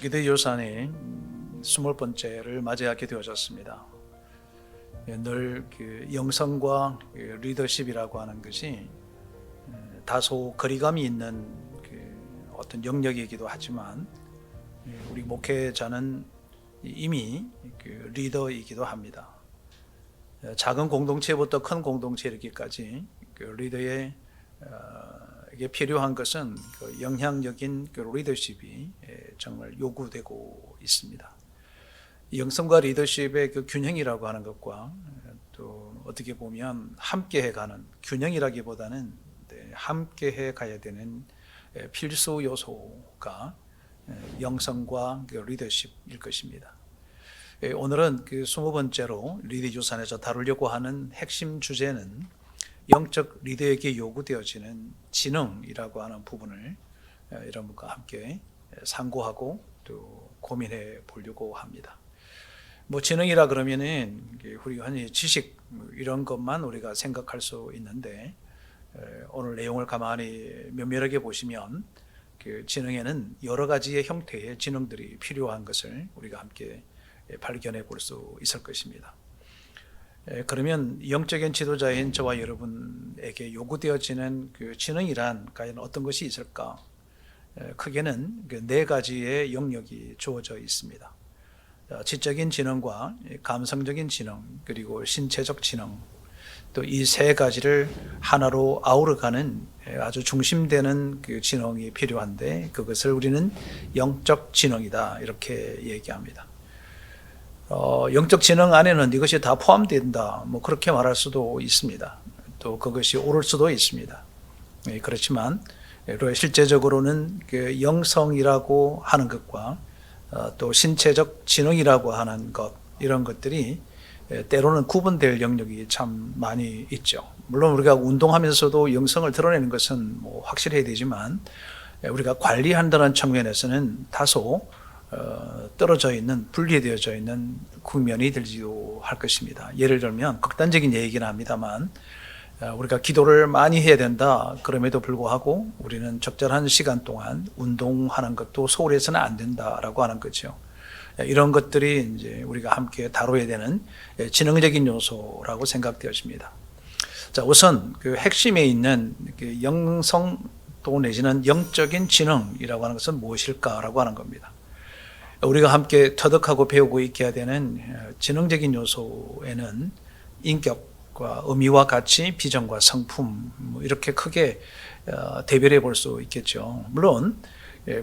기대 요산이 20번째를 맞이하게 되어졌습니다. 늘 영성과 리더십이라고 하는 것이 다소 거리감이 있는 어떤 영역이기도 하지만 우리 목회자는 이미 리더이기도 합니다. 작은 공동체부터 큰 공동체 이르기까지 리더의 이게 필요한 것은 영향력인 리더십이 정말 요구되고 있습니다. 영성과 리더십의 균형이라고 하는 것과 또 어떻게 보면 함께해 가는 균형이라기보다는 함께해 가야 되는 필수 요소가 영성과 리더십일 것입니다. 오늘은 20번째로 리더 유산에서 다루려고 하는 핵심 주제는 영적 리더에게 요구되어지는 지능이라고 하는 부분을 여러분과 함께 상고하고 또 고민해 보려고 합니다. 지능이라 그러면은 우리가 흔히 지식 이런 것만 우리가 생각할 수 있는데 오늘 내용을 가만히 면밀하게 보시면 지능에는 여러 가지의 형태의 지능들이 필요한 것을 우리가 함께 발견해 볼 수 있을 것입니다. 그러면 영적인 지도자인 저와 여러분에게 요구되어지는 지능이란 과연 어떤 것이 있을까? 크게는 4가지의 영역이 주어져 있습니다. 지적인 지능과 감성적인 지능, 그리고 신체적 지능, 또 이 3가지를 하나로 아우러가는 아주 중심되는 지능이 필요한데 그것을 우리는 영적 지능이다 이렇게 얘기합니다. 영적 지능 안에는 이것이 다 포함된다 그렇게 말할 수도 있습니다. 또 그것이 옳을 수도 있습니다. 그렇지만 실제적으로는 영성이라고 하는 것과 또 신체적 지능이라고 하는 것 이런 것들이 때로는 구분될 영역이 참 많이 있죠. 물론 우리가 운동하면서도 영성을 드러내는 것은 확실해야 되지만 우리가 관리한다는 측면에서는 다소 떨어져 있는 분리되어져 있는 국면이 들지도 할 것입니다. 예를 들면 극단적인 얘기긴 합니다만 우리가 기도를 많이 해야 된다 그럼에도 불구하고 우리는 적절한 시간 동안 운동하는 것도 소홀해서는 안 된다라고 하는 거죠. 이런 것들이 이제 우리가 함께 다뤄야 되는 지능적인 요소라고 생각되어집니다. 자, 우선 핵심에 있는 영성 또 내지는 영적인 지능이라고 하는 것은 무엇일까라고 하는 겁니다. 우리가 함께 터득하고 배우고 있게 되는 지능적인 요소에는 인격과 의미와 가치, 비전과 성품 이렇게 크게 대별해 볼 수 있겠죠. 물론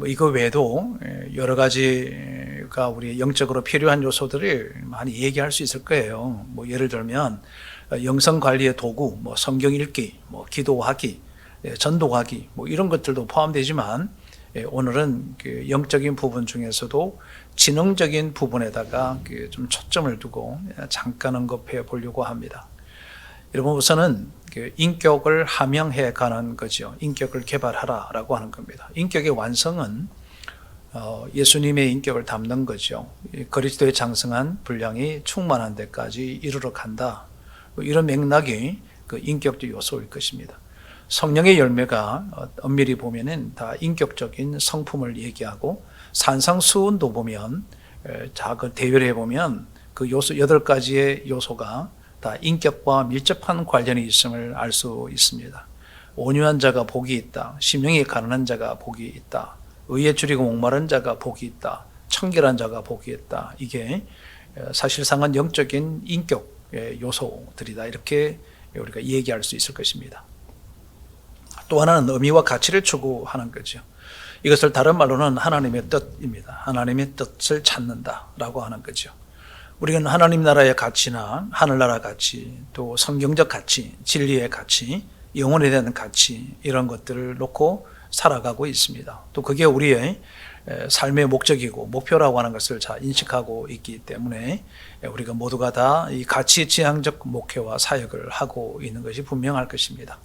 이거 외에도 여러 가지가 우리 영적으로 필요한 요소들을 많이 얘기할 수 있을 거예요. 예를 들면 영성 관리의 도구, 성경 읽기, 기도하기, 전도하기 이런 것들도 포함되지만 오늘은 영적인 부분 중에서도 지능적인 부분에다가 좀 초점을 두고 잠깐 언급해 보려고 합니다. 여러분 우선은 인격을 함양해 가는 거죠. 인격을 개발하라라고 하는 겁니다. 인격의 완성은 예수님의 인격을 담는 거죠. 그리스도의 장성한 분량이 충만한 데까지 이르러 간다. 이런 맥락이 인격적 요소일 것입니다. 성령의 열매가 엄밀히 보면은 다 인격적인 성품을 얘기하고 산상수훈도 보면 작은 대별해 보면 그 요소 8가지의 요소가 다 인격과 밀접한 관련이 있음을 알 수 있습니다. 온유한 자가 복이 있다. 심령이 가난한 자가 복이 있다. 의에 줄이고 목마른 자가 복이 있다. 청결한 자가 복이 있다. 이게 사실상은 영적인 인격의 요소들이다. 이렇게 우리가 얘기할 수 있을 것입니다. 또 하나는 의미와 가치를 추구하는 거죠. 이것을 다른 말로는 하나님의 뜻입니다. 하나님의 뜻을 찾는다라고 하는 거죠. 우리는 하나님 나라의 가치나 하늘나라 가치, 또 성경적 가치, 진리의 가치, 영혼에 대한 가치 이런 것들을 놓고 살아가고 있습니다. 또 그게 우리의 삶의 목적이고 목표라고 하는 것을 잘 인식하고 있기 때문에 우리가 모두가 다 이 가치 지향적 목회와 사역을 하고 있는 것이 분명할 것입니다.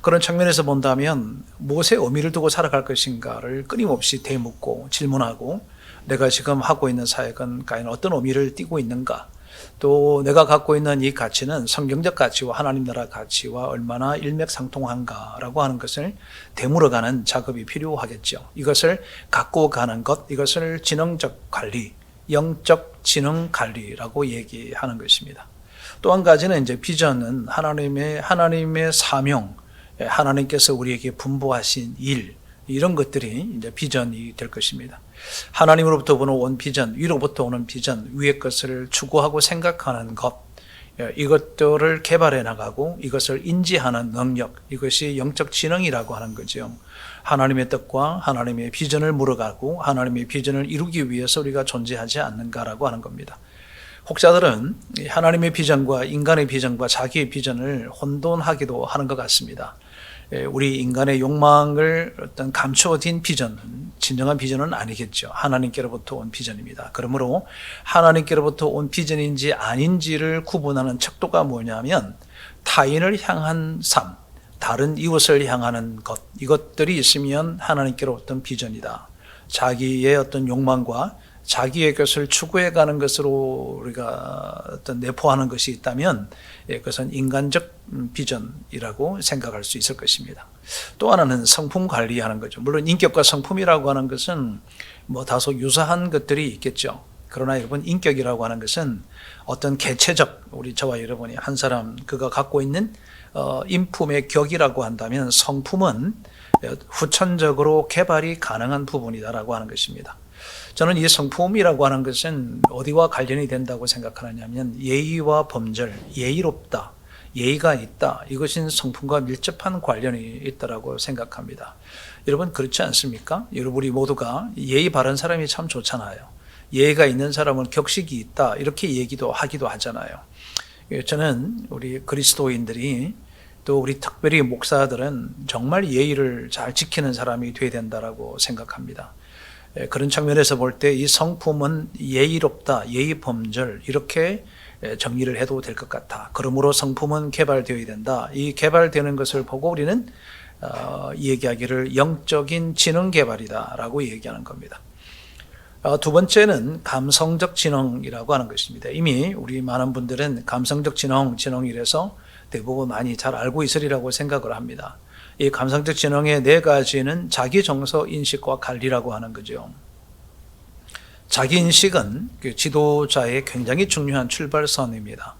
그런 측면에서 본다면 무엇에 의미를 두고 살아갈 것인가를 끊임없이 되묻고 질문하고 내가 지금 하고 있는 사역은 과연 어떤 의미를 띠고 있는가? 또 내가 갖고 있는 이 가치는 성경적 가치와 하나님 나라 가치와 얼마나 일맥상통한가라고 하는 것을 되물어가는 작업이 필요하겠죠. 이것을 갖고 가는 것, 이것을 지능적 관리, 영적 지능 관리라고 얘기하는 것입니다. 또 한 가지는 이제 비전은 하나님의 사명, 하나님께서 우리에게 분부하신 일, 이런 것들이 이제 비전이 될 것입니다. 하나님으로부터 온 비전, 위로부터 오는 비전, 위의 것을 추구하고 생각하는 것, 이것들을 개발해 나가고 이것을 인지하는 능력, 이것이 영적 지능이라고 하는 거죠. 하나님의 뜻과 하나님의 비전을 물어가고 하나님의 비전을 이루기 위해서 우리가 존재하지 않는가라고 하는 겁니다. 혹자들은 하나님의 비전과 인간의 비전과 자기의 비전을 혼돈하기도 하는 것 같습니다. 우리 인간의 욕망을 어떤 감추어진 비전은 진정한 비전은 아니겠죠. 하나님께로부터 온 비전입니다. 그러므로 하나님께로부터 온 비전인지 아닌지를 구분하는 척도가 뭐냐면 타인을 향한 삶, 다른 이웃을 향하는 것, 이것들이 있으면 하나님께로부터 온 비전이다. 자기의 어떤 욕망과 자기의 것을 추구해가는 것으로 우리가 어떤 내포하는 것이 있다면 그것은 인간적 비전이라고 생각할 수 있을 것입니다. 또 하나는 성품 관리하는 거죠. 물론 인격과 성품이라고 하는 것은 뭐 다소 유사한 것들이 있겠죠. 그러나 여러분, 인격이라고 하는 것은 어떤 개체적, 우리 저와 여러분이 한 사람 그가 갖고 있는 인품의 격이라고 한다면 성품은 후천적으로 개발이 가능한 부분이다라고 하는 것입니다. 저는 이 성품이라고 하는 것은 어디와 관련이 된다고 생각하느냐면 예의와 범절, 예의롭다, 예의가 있다, 이것은 성품과 밀접한 관련이 있다고 생각합니다. 여러분, 그렇지 않습니까? 여러분, 우리 모두가 예의 바른 사람이 참 좋잖아요. 예의가 있는 사람은 격식이 있다, 이렇게 얘기도 하기도 하잖아요. 저는 우리 그리스도인들이 또 우리 특별히 목사들은 정말 예의를 잘 지키는 사람이 되어야 된다고 생각합니다. 그런 측면에서 볼 때 이 성품은 예의롭다, 예의 범절, 이렇게 정리를 해도 될 것 같아. 그러므로 성품은 개발되어야 된다. 이 개발되는 것을 보고 우리는 얘기하기를 영적인 지능 개발이다라고 얘기하는 겁니다. 두 번째는 감성적 지능이라고 하는 것입니다. 이미 우리 많은 분들은 감성적 지능이라서 대부분 많이 잘 알고 있으리라고 생각을 합니다. 이 감성적 지능의 네 가지는 자기 정서 인식과 관리라고 하는 거죠. 자기 인식은 그 지도자의 굉장히 중요한 출발선입니다.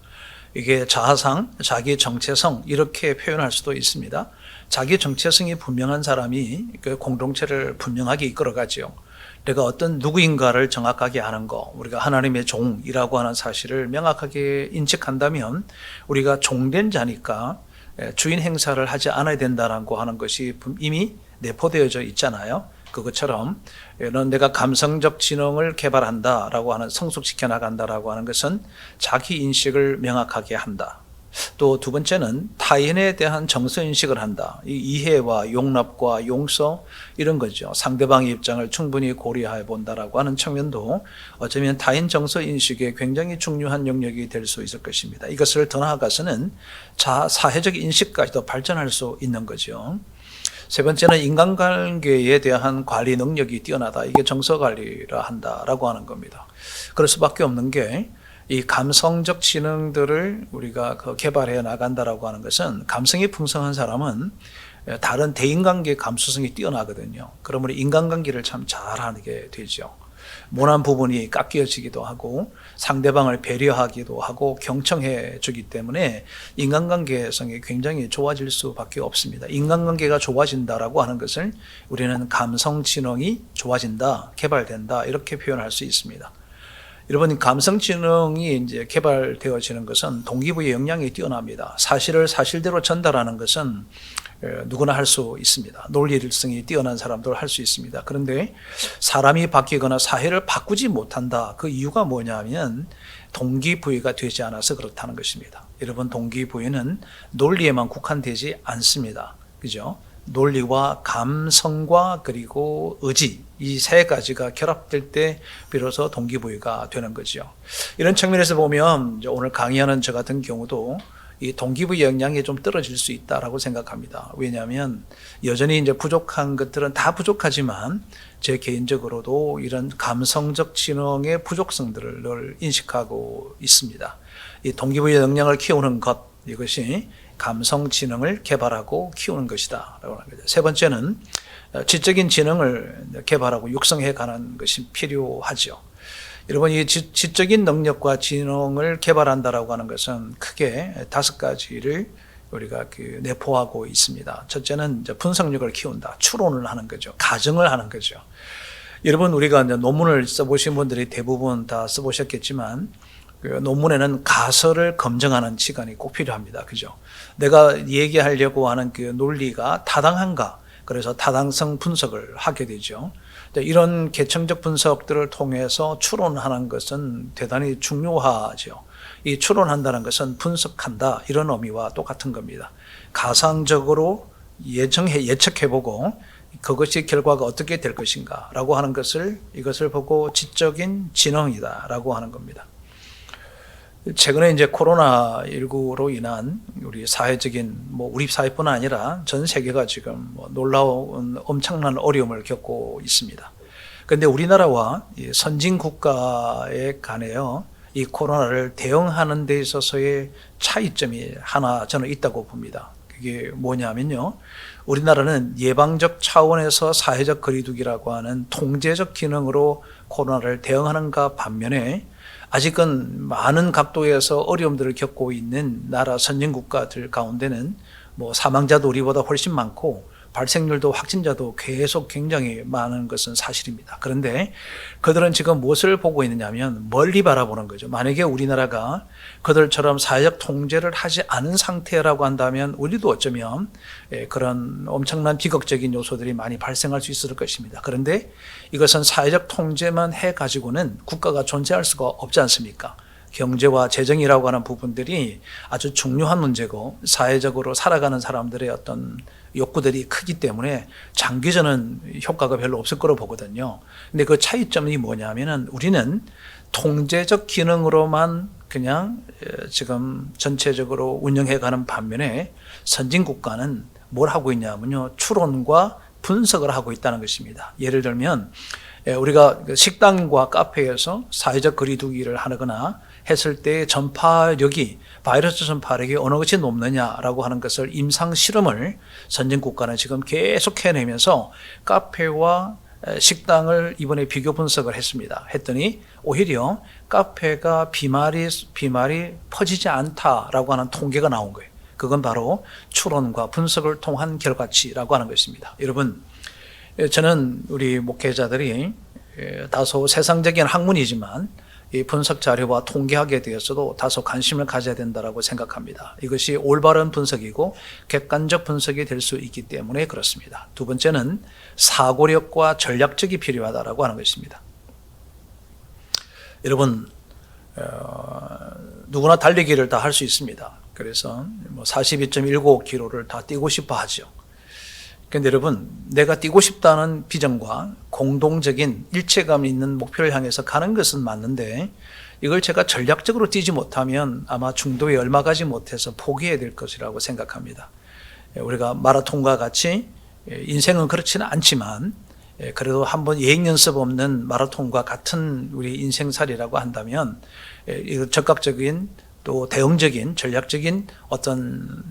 이게 자아상, 자기 정체성, 이렇게 표현할 수도 있습니다. 자기 정체성이 분명한 사람이 그 공동체를 분명하게 이끌어가죠. 내가 어떤 누구인가를 정확하게 아는 거, 우리가 하나님의 종이라고 하는 사실을 명확하게 인식한다면 우리가 종된 자니까 주인 행사를 하지 않아야 된다라고 하는 것이 이미 내포되어져 있잖아요. 그것처럼 내가 감성적 지능을 개발한다라고 하는, 성숙시켜 나간다라고 하는 것은 자기 인식을 명확하게 한다. 또 두 번째는 타인에 대한 정서 인식을 한다. 이 이해와 용납과 용서, 이런 거죠. 상대방의 입장을 충분히 고려해 본다라고 하는 측면도 어쩌면 타인 정서 인식에 굉장히 중요한 영역이 될 수 있을 것입니다. 이것을 더 나아가서는 사회적 인식까지도 발전할 수 있는 거죠. 세 번째는 인간관계에 대한 관리 능력이 뛰어나다. 이게 정서 관리라 한다라고 하는 겁니다. 그럴 수밖에 없는 게 이 감성적 지능들을 우리가 개발해 나간다라고 하는 것은, 감성이 풍성한 사람은 다른 대인관계 감수성이 뛰어나거든요. 그러므로 인간관계를 참 잘하게 되죠. 모난 부분이 깎여지기도 하고 상대방을 배려하기도 하고 경청해 주기 때문에 인간관계성이 굉장히 좋아질 수밖에 없습니다. 인간관계가 좋아진다라고 하는 것을 우리는 감성지능이 좋아진다, 개발된다, 이렇게 표현할 수 있습니다. 여러분, 감성지능이 이제 개발되어지는 것은 동기부여 역량이 뛰어납니다. 사실을 사실대로 전달하는 것은 누구나 할 수 있습니다. 논리성이 뛰어난 사람도 할 수 있습니다. 그런데 사람이 바뀌거나 사회를 바꾸지 못한다. 그 이유가 뭐냐면 동기부여가 되지 않아서 그렇다는 것입니다. 여러분, 동기부여는 논리에만 국한되지 않습니다. 그죠? 논리와 감성과 그리고 의지, 이 세 가지가 결합될 때 비로소 동기부여가 되는 거죠. 이런 측면에서 보면 오늘 강의하는 저 같은 경우도 이 동기부여 역량이 좀 떨어질 수 있다라고 생각합니다. 왜냐하면 여전히 이제 부족한 것들은 다 부족하지만 제 개인적으로도 이런 감성적 지능의 부족성들을 늘 인식하고 있습니다. 이 동기부여 역량을 키우는 것, 이것이 감성 지능을 개발하고 키우는 것이다 라고 하는 거죠. 세 번째는 지적인 지능을 개발하고 육성해 가는 것이 필요하죠. 여러분, 이 지적인 능력과 지능을 개발한다라고 하는 것은 크게 5가지를 우리가 내포하고 있습니다. 첫째는 이제 분석력을 키운다. 추론을 하는 거죠. 가정을 하는 거죠. 여러분, 우리가 이제 논문을 써보신 분들이 대부분 다 써보셨겠지만, 그 논문에는 가설을 검증하는 시간이 꼭 필요합니다. 그죠? 내가 얘기하려고 하는 그 논리가 타당한가? 그래서 타당성 분석을 하게 되죠. 이런 계층적 분석들을 통해서 추론하는 것은 대단히 중요하죠. 이 추론한다는 것은 분석한다, 이런 의미와 똑같은 겁니다. 가상적으로 예측해보고 그것이 결과가 어떻게 될 것인가 라고 하는 것을, 이것을 보고 지적인 지능이다 라고 하는 겁니다. 최근에 이제 코로나19로 인한 우리 사회적인, 우리 사회뿐 아니라 전 세계가 지금 놀라운 엄청난 어려움을 겪고 있습니다. 그런데 우리나라와 선진 국가에 관해요, 이 코로나를 대응하는 데 있어서의 차이점이 하나 저는 있다고 봅니다. 그게 뭐냐면요, 우리나라는 예방적 차원에서 사회적 거리두기라고 하는 통제적 기능으로 코로나를 대응하는가 반면에, 아직은 많은 각도에서 어려움들을 겪고 있는 나라 선진국가들 가운데는 사망자도 우리보다 훨씬 많고 발생률도 확진자도 계속 굉장히 많은 것은 사실입니다. 그런데 그들은 지금 무엇을 보고 있느냐면 멀리 바라보는 거죠. 만약에 우리나라가 그들처럼 사회적 통제를 하지 않은 상태라고 한다면 우리도 어쩌면 그런 엄청난 비극적인 요소들이 많이 발생할 수 있을 것입니다. 그런데 이것은 사회적 통제만 해가지고는 국가가 존재할 수가 없지 않습니까? 경제와 재정이라고 하는 부분들이 아주 중요한 문제고 사회적으로 살아가는 사람들의 어떤 욕구들이 크기 때문에 장기전은 효과가 별로 없을 거로 보거든요. 근데 그 차이점이 뭐냐면은 우리는 통제적 기능으로만 그냥 지금 전체적으로 운영해가는 반면에 선진국가는 뭘 하고 있냐면요, 추론과 분석을 하고 있다는 것입니다. 예를 들면 우리가 식당과 카페에서 사회적 거리두기를 하거나 했을 때 전파력이, 바이러스 전파력이 어느 것이 높느냐라고 하는 것을 임상 실험을 선진국가는 지금 계속 해내면서 카페와 식당을 이번에 비교 분석을 했습니다. 했더니 오히려 카페가 비말이 퍼지지 않다라고 하는 통계가 나온 거예요. 그건 바로 추론과 분석을 통한 결과치라고 하는 것입니다. 여러분, 저는 우리 목회자들이 다소 세상적인 학문이지만 이 분석 자료와 통계학에 대해서도 다소 관심을 가져야 된다고 생각합니다. 이것이 올바른 분석이고 객관적 분석이 될 수 있기 때문에 그렇습니다. 두 번째는 사고력과 전략적이 필요하다고 하는 것입니다. 여러분, 누구나 달리기를 다 할 수 있습니다. 그래서 42.195km를 다 뛰고 싶어 하죠. 그런데 여러분, 내가 뛰고 싶다는 비전과 공동적인 일체감 있는 목표를 향해서 가는 것은 맞는데 이걸 제가 전략적으로 뛰지 못하면 아마 중도에 얼마 가지 못해서 포기해야 될 것이라고 생각합니다. 우리가 마라톤과 같이 인생은 그렇지는 않지만 그래도 한번 예행 연습 없는 마라톤과 같은 우리 인생살이라고 한다면 이거 적극적인 또 대응적인 전략적인 어떤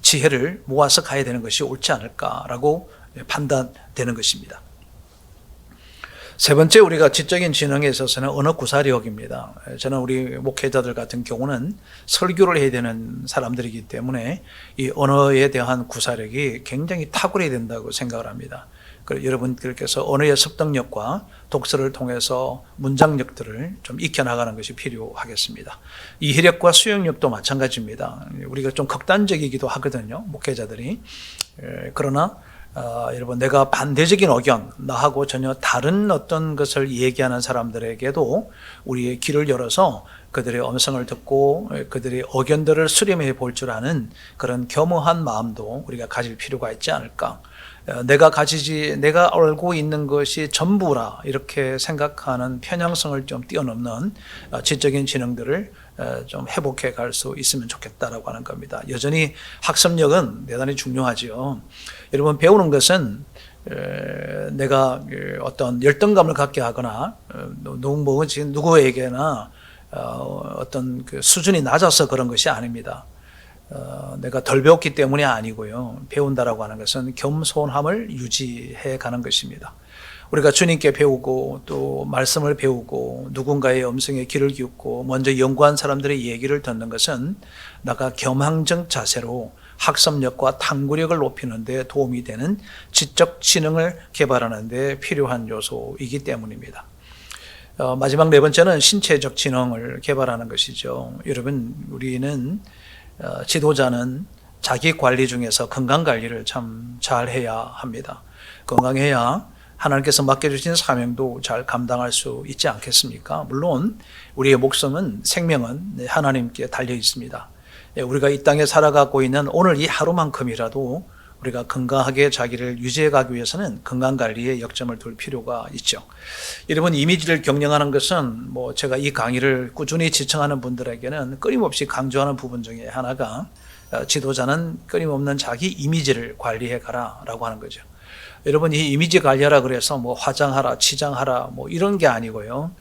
지혜를 모아서 가야 되는 것이 옳지 않을까라고 판단되는 것입니다. 세 번째, 우리가 지적인 지능에 있어서는 언어 구사력입니다. 저는 우리 목회자들 같은 경우는 설교를 해야 되는 사람들이기 때문에 이 언어에 대한 구사력이 굉장히 탁월해야 된다고 생각을 합니다. 여러분들께서 언어의 습득력과 독서를 통해서 문장력들을 좀 익혀나가는 것이 필요하겠습니다. 이해력과 수용력도 마찬가지입니다. 우리가 좀 극단적이기도 하거든요, 목회자들이. 그러나 여러분, 내가 반대적인 의견, 나하고 전혀 다른 어떤 것을 얘기하는 사람들에게도 우리의 귀를 열어서 그들의 음성을 듣고 그들의 의견들을 수렴해 볼 줄 아는 그런 겸허한 마음도 우리가 가질 필요가 있지 않을까. 내가 알고 있는 것이 전부라 이렇게 생각하는 편향성을 좀 뛰어넘는 지적인 지능들을 좀 회복해 갈 수 있으면 좋겠다라고 하는 겁니다. 여전히 학습력은 대단히 중요하지요. 여러분, 배우는 것은 내가 어떤 열등감을 갖게 하거나 누구에게나 어떤 그 수준이 낮아서 그런 것이 아닙니다. 내가 덜 배웠기 때문이 아니고요. 배운다라고 하는 것은 겸손함을 유지해 가는 것입니다. 우리가 주님께 배우고 또 말씀을 배우고 누군가의 음성에 귀를 기울고 먼저 연구한 사람들의 얘기를 듣는 것은 내가 겸항적 자세로 학습력과 탐구력을 높이는 데 도움이 되는 지적 지능을 개발하는 데 필요한 요소이기 때문입니다. 마지막 네 번째는 신체적 지능을 개발하는 것이죠. 여러분, 우리는 지도자는 자기 관리 중에서 건강 관리를 참 잘해야 합니다. 건강해야 하나님께서 맡겨주신 사명도 잘 감당할 수 있지 않겠습니까? 물론 우리의 목숨은, 생명은 하나님께 달려 있습니다. 우리가 이 땅에 살아가고 있는 오늘 이 하루만큼이라도 우리가 건강하게 자기를 유지해 가기 위해서는 건강관리에 역점을 둘 필요가 있죠. 여러분, 이미지를 경영하는 것은 제가 이 강의를 꾸준히 지청하는 분들에게는 끊임없이 강조하는 부분 중에 하나가 지도자는 끊임없는 자기 이미지를 관리해 가라라고 하는 거죠. 여러분, 이 이미지 관리하라 그래서 화장하라, 치장하라 이런 게 아니고요.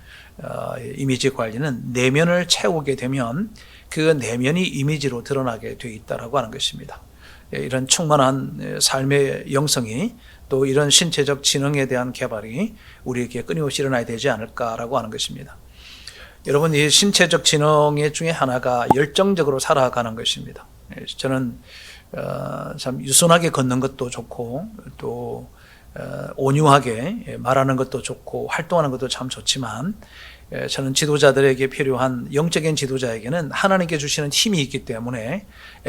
이미지 관리는 내면을 채우게 되면 그 내면이 이미지로 드러나게 되어 있다라고 하는 것입니다. 이런 충만한 삶의 영성이 또 이런 신체적 지능에 대한 개발이 우리에게 끊임없이 일어나야 되지 않을까라고 하는 것입니다. 여러분, 이 신체적 지능 중에 하나가 열정적으로 살아가는 것입니다. 저는 참 유순하게 걷는 것도 좋고 또 온유하게 말하는 것도 좋고 활동하는 것도 참 좋지만, 저는 지도자들에게 필요한 영적인 지도자에게는 하나님께 주시는 힘이 있기 때문에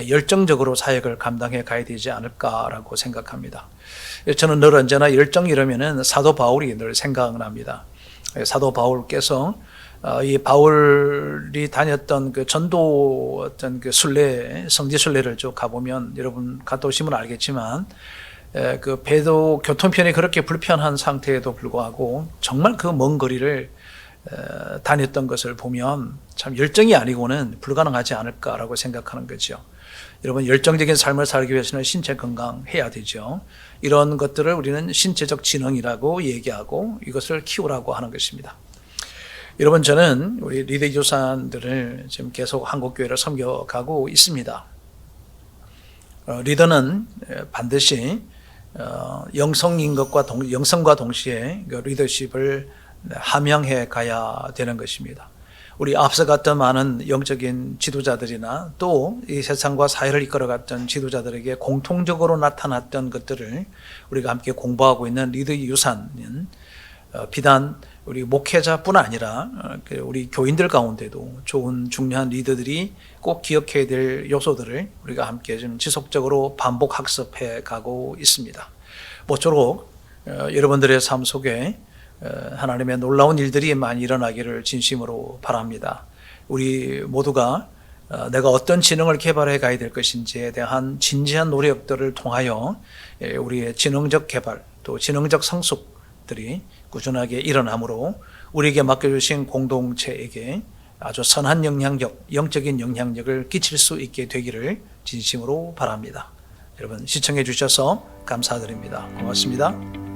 열정적으로 사역을 감당해 가야 되지 않을까라고 생각합니다. 저는 늘 언제나 열정 이러면은 사도 바울이 늘 생각납니다. 사도 바울께서 이 바울이 다녔던 그 전도 어떤 그 순례, 성지 순례를 쭉 가보면, 여러분 갔다 오시면 알겠지만 그 배도 교통편이 그렇게 불편한 상태에도 불구하고 정말 그 먼 거리를 다녔던 것을 보면 참 열정이 아니고는 불가능하지 않을까라고 생각하는 거죠. 여러분, 열정적인 삶을 살기 위해서는 신체 건강해야 되죠. 이런 것들을 우리는 신체적 지능이라고 얘기하고 이것을 키우라고 하는 것입니다. 여러분, 저는 우리 리더 교사들을 지금 계속 한국교회를 섬겨가고 있습니다. 리더는 반드시 영성과 동시에 리더십을 함양해 가야 되는 것입니다. 우리 앞서갔던 많은 영적인 지도자들이나 또 이 세상과 사회를 이끌어갔던 지도자들에게 공통적으로 나타났던 것들을 우리가 함께 공부하고 있는 리더 유산은 비단 우리 목회자뿐 아니라 우리 교인들 가운데도 좋은 중요한 리더들이 꼭 기억해야 될 요소들을 우리가 함께 좀 지속적으로 반복 학습해 가고 있습니다. 모쪼록 여러분들의 삶 속에 하나님의 놀라운 일들이 많이 일어나기를 진심으로 바랍니다. 우리 모두가 내가 어떤 지능을 개발해 가야 될 것인지에 대한 진지한 노력들을 통하여 우리의 지능적 개발 또 지능적 성숙들이 꾸준하게 일어나므로 우리에게 맡겨주신 공동체에게 아주 선한 영향력, 영적인 영향력을 끼칠 수 있게 되기를 진심으로 바랍니다. 여러분, 시청해 주셔서 감사드립니다. 고맙습니다.